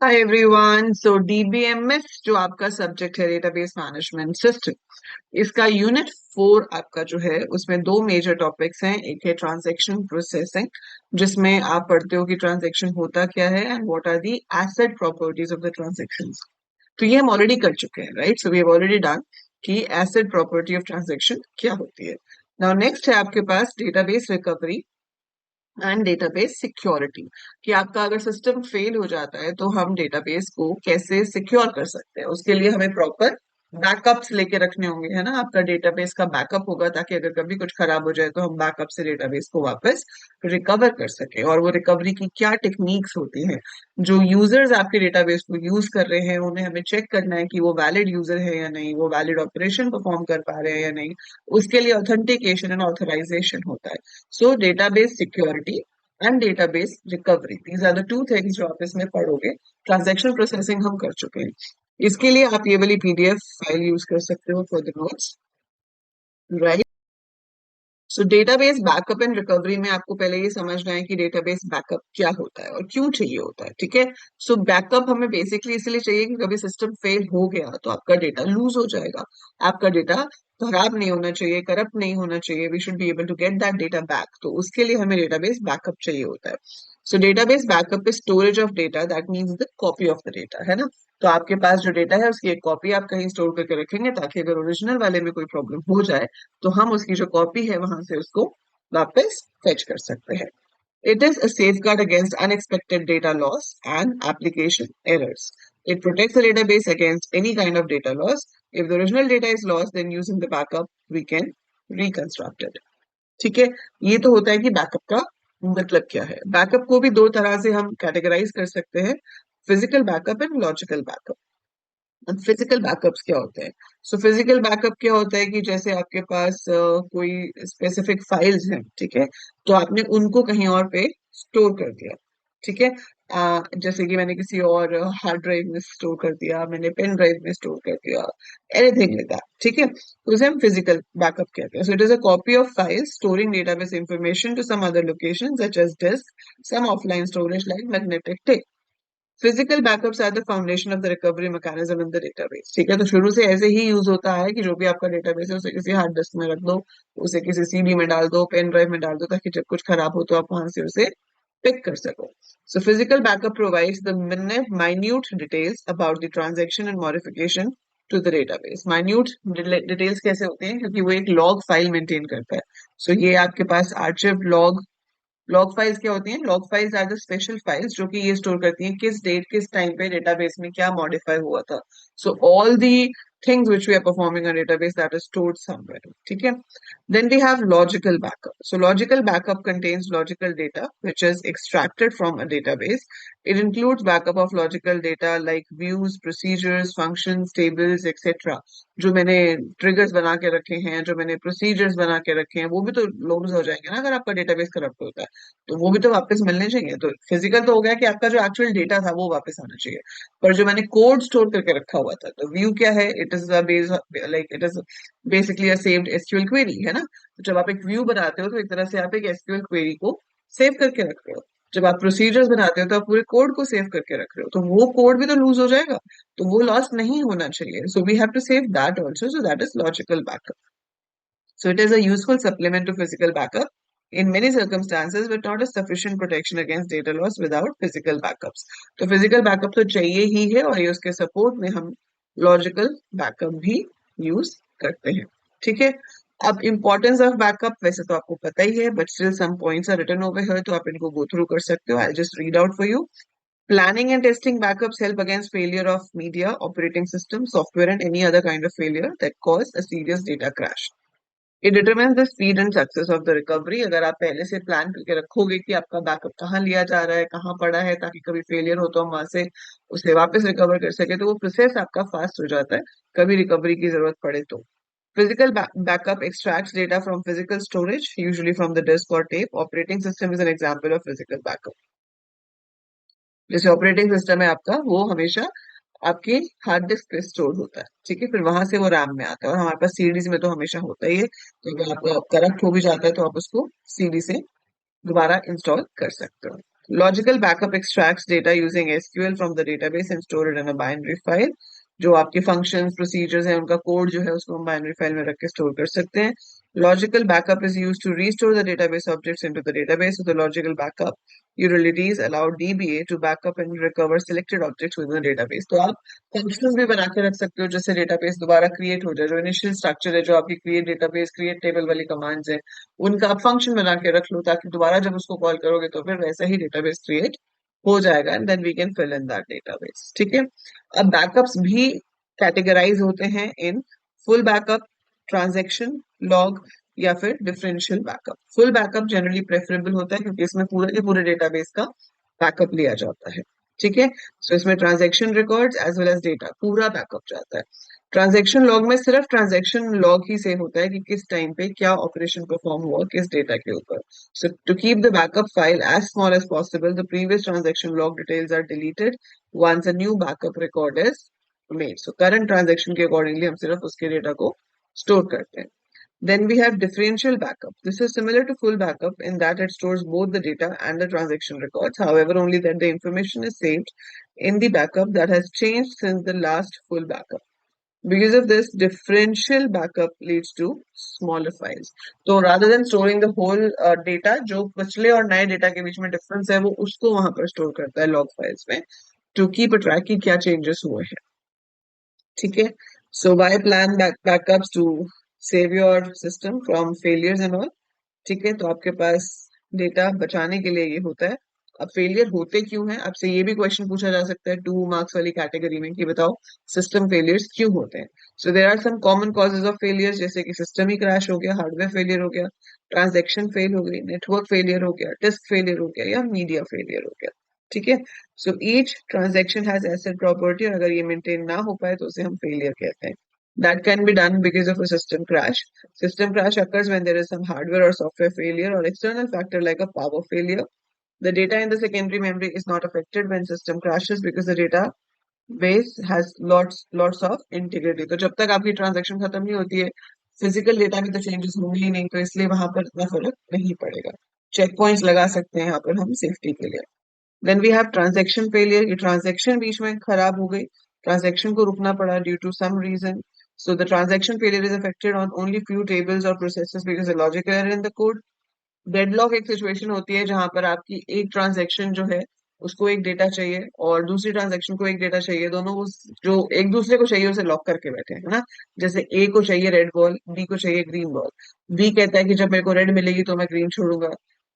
Hi everyone. सो DBMS जो आपका subject है, डेटाबेस मैनेजमेंट सिस्टम, इसका यूनिट 4 आपका जो है उसमें दो मेजर टॉपिक्स हैं। एक है ट्रांजैक्शन प्रोसेसिंग, जिसमें आप पढ़ते हो कि ट्रांजैक्शन होता क्या है and what are the asset properties of the transactions. तो ये हम ऑलरेडी कर चुके हैं, right? So we have already done कि एसेट प्रॉपर्टी ऑफ ट्रांजैक्शन क्या होती है। नाउ नेक्स्ट है आपके पास database recovery and database security, कि आपका अगर सिस्टम फेल हो जाता है तो हम डेटाबेस को कैसे सिक्योर कर सकते हैं। उसके लिए हमें प्रॉपर बैकअप्स लेके रखने होंगे, है ना। आपका डेटाबेस का बैकअप होगा ताकि अगर कभी कुछ खराब हो जाए तो हम बैकअप से डेटाबेस को वापस रिकवर कर सके। और वो रिकवरी की क्या टेक्निक्स होती हैं, जो यूजर्स आपके डेटाबेस को यूज कर रहे हैं उन्हें हमें चेक करना है कि वो वैलिड यूजर है या नहीं, वो वैलिड ऑपरेशन परफॉर्म कर पा रहे हैं या नहीं। उसके लिए ऑथेंटिकेशन एंड ऑथराइजेशन होता है। So database security and database recovery, these are the two things जो आप इसमें पढ़ोगे। ट्रांजैक्शन प्रोसेसिंग हम कर चुके हैं। इसके लिए आप ये वाली पीडीएफ फाइल यूज कर सकते हो for the notes, right. So database backup and recovery में आपको पहले ये समझना है कि डेटाबेस बैकअप क्या होता है और क्यों चाहिए होता है, ठीक है। सो बैकअप हमें बेसिकली इसलिए चाहिए कि कभी सिस्टम फेल हो गया तो आपका डेटा लूज हो जाएगा। आपका डेटा खराब नहीं होना चाहिए, करप्ट नहीं होना चाहिए। We should be able to get that data back, तो उसके लिए हमें डेटाबेस बैकअप चाहिए होता है। So database backup is storage of data, that means the copy of the data, है ना। तो आपके पास जो डेटा है उसकी एक कॉपी आप कहीं स्टोर करके रखेंगे ताकि अगर ओरिजिनल वाले में कोई प्रॉब्लम हो जाए तो हम उसकी जो कॉपी है वहां से उसको वापस फेच कर सकते हैं। It is a safeguard against unexpected data loss and application errors. It protects the database against any kind of data loss. If the original data is lost, then using the backup, we can reconstruct it. ठीक है। ये तो होता है कि backup का मतलब क्या है। बैकअप को भी दो तरह से हम कैटेगराइज कर सकते हैं, physical backup and logical backup. Physical backups क्या होते हैं? सो फिजिकल बैकअप क्या होता है कि जैसे आपके पास कोई स्पेसिफिक फाइल्स हैं, ठीक है, तो आपने उनको कहीं और पे स्टोर कर दिया, ठीक है। जैसे कि मैंने किसी और हार्ड ड्राइव में स्टोर कर दिया, मैंने पेन ड्राइव में स्टोर कर दिया, एनीथिंग लाइक दैट, ठीक है। तो उसे हम फिजिकल बैकअप कहते हैं। So it is a copy of files storing database information to some other location such as disk, some offline storage like magnetic tape. Physical backups are the foundation of the recovery mechanism in the database, ठीक है। तो शुरू से ऐसे ही use होता है कि जो भी आपका डेटाबेस है उसे किसी हार्ड डिस्क में रख दो, उसे किसी सीडी में डाल दो, पेन ड्राइव में डाल दो, ताकि जब कुछ खराब हो तो आप वहां से उसे पिक कर सको। So physical backup provides the minute details about the transaction and modification to the database. Minute details कैसे होते हैं? क्योंकि वो एक लॉग फाइल मेंटेन करता है। सो ये आपके पास आर्चिव लॉग फाइल्स क्या होती हैं? Log files are the special files जो कि ये स्टोर करती हैं किस डेट किस टाइम पे डेटाबेस में क्या मॉडिफाई हुआ था। So all the things which we are performing on database that is stored somewhere, ठीक है। Then we have logical backup. So logical backup contains logical data which is extracted from a database. It includes backup of logical data like views, procedures, functions, tables, etc. जो मैंने triggers बना के रखे हैं, जो मैंने प्रोसीजर्स बना के रखे हैं, वो भी तो लॉग्स हो जाएंगे ना अगर आपका डेटाबेस करप्ट होता है। तो वो भी तो वापस मिलने चाहिए। तो फिजिकल तो हो गया कि आपका जो एक्चुअल डेटा था वो वापस आना चाहिए, पर जो मैंने कोड स्टोर करके रखा हुआ था, तो व्यू क्या है? It is base, like it is basically a saved SQL query, है ना। तो जब आप एक व्यू बनाते हो तो एक तरह से आप एक एसक्यूएल क्वेरी को सेव करके रख रहे हो। जब आप प्रोसीजर्स बनाते हो तो आप पूरे कोड को सेव करके रख रहे हो, तो वो कोड भी तो लूज हो जाएगा, तो वो लॉस नहीं होना चाहिए। So we have to save that also, so that is logical backup. So it is a useful supplement to physical backup in many circumstances, but not a sufficient protection against data loss without physical backups. तो physical backup तो चाहिए ही है, और ये उसके support में हम logical backup भी यूज करते हैं, ठीक है। अब इम्पोर्टेंस ऑफ बैकअप वैसे तो आपको पता ही है, but still some points are written over here, तो आप इनको गो थ्रू कर सकते हो। I just read out for you. Planning and testing backups help against failure of media, operating system, software, and any other kind of failure that cause a serious data crash. It determines the speed and success of the recovery. अगर आप पहले से plan करके रखोगे कि आपका backup कहाँ लिया जा रहा है, कहाँ पड़ा है, ताकि कभी फेलियर हो तो हम वहां से उसे वापस रिकवर कर सके, तो वो प्रोसेस आपका फास्ट हो जाता है कभी रिकवरी की जरूरत पड़े तो। Physical backup extracts data from physical storage, usually from the disk और tape. Operating system is an example of physical backup. जैसे ऑपरेटिंग सिस्टम है आपका, वो हमेशा आपके हार्ड डिस्क पे स्टोर होता है, ठीक है, फिर वहां से वो रैम में आता है, और हमारे पास सीडीज में तो हमेशा होता ही है। तो अगर आपका करप्ट हो भी जाता है तो आप उसको सीडी से दोबारा इंस्टॉल कर सकते हो। Logical backup extracts data using SQL from the database and store it in a binary file. जो आपके functions, procedures हैं, उनका code जो है उसको हम binary file में रख के store कर सकते हैं. Logical backup is used to restore the database objects into the database. So the logical backup utilities allow DBA to backup and recover selected objects within the database. तो आप functions भी बना के रख सकते हो जिससे database दोबारा create हो जाए. जो initial structure है, जो आपकी create database, create table वाली commands है, उनका आप फंक्शन बना के रख लो ताकि दोबारा जब उसको कॉल करोगे तो फिर वैसा ही डेटाबेस क्रिएट हो जाएगा and then we can fill in that database. ठीक है. अब बैकअप्स भी कैटेगराइज होते हैं in full backup, transaction log या फिर differential backup. Full backup generally preferable होता है क्योंकि इसमें पूरे के पूरे डेटाबेस का बैकअप लिया जाता है. ठीक है. सो इसमें transaction records as well as data पूरा बैकअप जाता है. ट्रांजैक्शन लॉग में सिर्फ ट्रांजैक्शन लॉग ही से होता है कि किस टाइम पे क्या ऑपरेशन परफॉर्म हुआ किस डेटा के ऊपर. So to keep the backup file as small as possible the previous transaction log details are deleted once a new backup record is made. So current transaction के accordingly हम सिर्फ उसके data को store करते हैं. Then we have differential backup. This is similar to full backup in that it stores both the data and the transaction records. However, only that the information is saved in the backup that has changed since the last full backup. Because of this, differential backup leads to smaller files. So rather than storing the whole data, जो पिछले और नए data के बीच में difference है वो उसको वहां पर store करता है log files में to keep a track कि क्या changes हुए हैं. ठीक है. So why plan backups to save your system from failures and all. ठीक है. तो आपके पास डेटा बचाने के लिए ये होता है. अब फेलियर होते क्यों हैं, आपसे ये भी क्वेश्चन पूछा जा सकता है 2 मार्क्स वाली कैटेगरी में कि बताओ सिस्टम फेलियर्स क्यों होते हैं. So there are some common causes of failures जैसे कि सिस्टम ही क्रैश हो गया, हार्डवेयर फेलियर हो गया, ट्रांजैक्शन फेल हो गई, नेटवर्क फेलियर हो गया, डिस्क फेलियर हो गया या मीडिया फेलियर हो गया. ठीक है. So each transaction has asset property और अगर ये मेंटेन ना हो पाए तो उसे हम फेलियर कहते हैं. That can be done because of a system crash. System crash occurs when there is some hardware or software failure or external factor like a power failure. The data in the secondary memory is not affected when system crashes because the database has lots of integrity. तो जब तक आपकी transaction खत्म नहीं होती है physical data में तो चेंजेस होंगे ही नहीं, तो इसलिए वहां पर इतना फर्क नहीं पड़ेगा. चेक पॉइंट्स लगा सकते हैं यहाँ पर हम सेफ्टी के लिए. Then we have transaction failure. ये ट्रांजैक्शन बीच में खराब हो गई, ट्रांजैक्शन को रुकना पड़ा due to some reason. So the transaction failure is affected on only few tables or processes because of logic error in the code. Deadlock एक सिचुएशन होती है जहां पर आपकी एक ट्रांजैक्शन जो है उसको एक डेटा चाहिए और दूसरी ट्रांजैक्शन को एक डेटा चाहिए, दोनों जो एक दूसरे को चाहिए उसे लॉक करके बैठे हैं, है ना. जैसे ए को चाहिए रेड बॉल, बी को चाहिए ग्रीन बॉल. बी कहता है कि जब मेरे को रेड मिलेगी तो मैं ग्रीन छोड़ूंगा,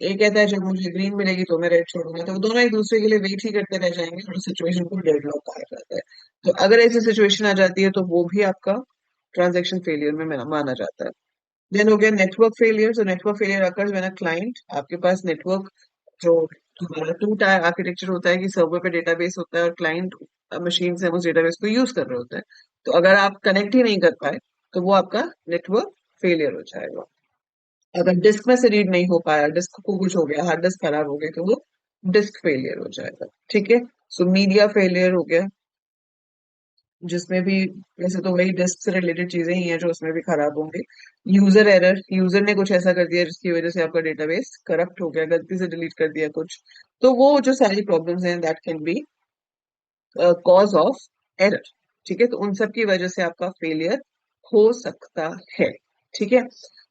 ए कहता है जब मुझे ग्रीन मिलेगी तो मैं रेड छोड़ूंगा. तो वो दोनों एक दूसरे के लिए वेट ही करते रह जाएंगे और सिचुएशन को डेडलॉक कहा जाता है. तो अगर ऐसी सिचुएशन आ जाती है तो वो भी आपका ट्रांजैक्शन फेलियर में माना जाता है. देन हो गया network failure. So network failure occurs when a client, आपके पास नेटवर्क जो हमारा टू टायर आर्किटेक्चर होता है कि सर्वर पे डेटाबेस होता है और क्लाइंट मशीन से उस डेटाबेस को यूज कर रहे होते हैं, तो अगर आप कनेक्ट ही नहीं कर पाए तो वो आपका नेटवर्क फेलियर हो जाएगा. अगर डिस्क में से रीड नहीं हो पाया, डिस्क को कुछ हो गया, हार्ड डिस्क खराब हो गई, तो वो डिस्क फेलियर हो जाएगा. ठीक है. सो मीडिया फेलियर हो गया जिसमें भी वैसे तो वही डिस्क से रिलेटेड चीजें ही हैं जो उसमें भी खराब होंगे. यूजर एरर, यूजर ने कुछ ऐसा कर दिया जिसकी वजह से आपका डेटाबेस करप्ट हो गया, गलती से डिलीट कर दिया कुछ, तो वो जो सारी प्रॉब्लम्स हैं that can be cause of error. ठीक है. तो उन सब की वजह से आपका फेलियर हो सकता है. ठीक है.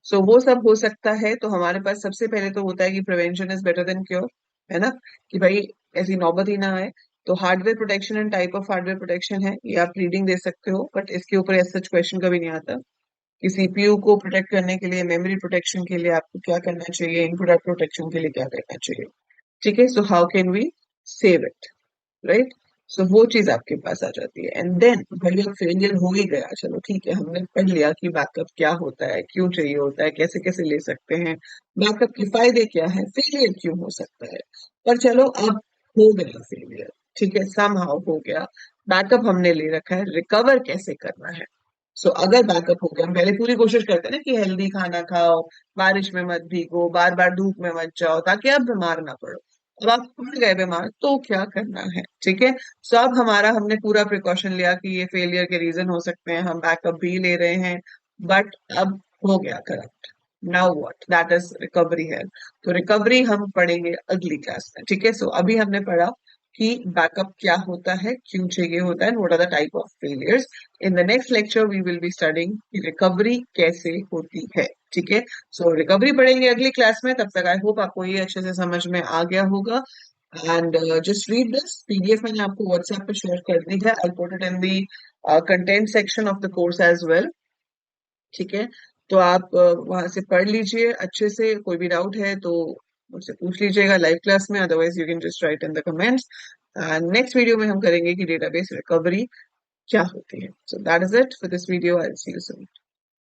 सो वो सब हो सकता है तो हमारे पास सबसे पहले तो होता है कि prevention is better than cure, है ना, कि भाई ऐसी नौबत ही ना आए. तो hardware protection and type of hardware protection है, ये आप रीडिंग दे सकते हो बट इसके ऊपर ऐसा क्वेश्चन कभी नहीं आता कि सीपीयू को प्रोटेक्ट करने के लिए, मेमोरी प्रोटेक्शन के लिए आपको क्या करना चाहिए, इनपुट प्रोटेक्शन के लिए क्या करना चाहिए. ठीक है. So how can we save it, right. So वो चीज आपके पास आ जाती है. एंड देन भाई अब फेलियर हो ही गया, चलो ठीक है, हमने पढ़ लिया कि बैकअप क्या होता है, क्यों चाहिए होता है, कैसे कैसे ले सकते हैं, बैकअप के फायदे क्या है, फेलियर क्यों हो सकता है. पर चलो अब हो गया फेलियर, ठीक है, समहाउ हो गया, बैकअप हमने ले रखा है, रिकवर कैसे करना है. सो अगर बैकअप हो गया, हम पहले पूरी कोशिश करते हैं ना कि हेल्दी खाना खाओ, बारिश में मत भीगो, बार बार धूप में मत जाओ ताकि आप बीमार ना पड़ो. अब आप पड़ गए बीमार तो क्या करना है. ठीक है. सो अब हमारा हमने पूरा प्रिकॉशन लिया कि ये फेलियर के रीजन हो सकते हैं, हम बैकअप भी ले रहे हैं, बट अब हो गया corrupt, now what, that is recovery है। तो रिकवरी हम पढ़ेंगे अगली क्लास में, ठीक है। सो अभी हमने पढ़ा कि बैकअप क्या होता है, क्यों चाहिए होता है, what are the type of failures. In the next lecture we will be studying recovery कैसे होती है, ठीक है। सो रिकवरी पढ़ेंगे अगली क्लास में, तब तक आई होप आपको ये अच्छे से समझ में आ गया होगा। And just read this PDF, मैंने आपको व्हाट्सएप पे शेयर कर दी है। I put it in the content section of the course as well, ठीक है। तो आप वहां से पढ़ लीजिए अच्छे से, कोई भी डाउट है तो मुझसे पूछ लीजिएगा लाइव क्लास में, otherwise you can just right in the comments. Next video में हम करेंगे कि डेटाबेस रिकवरी क्या होती है। सो that is it for this video, I will see you soon.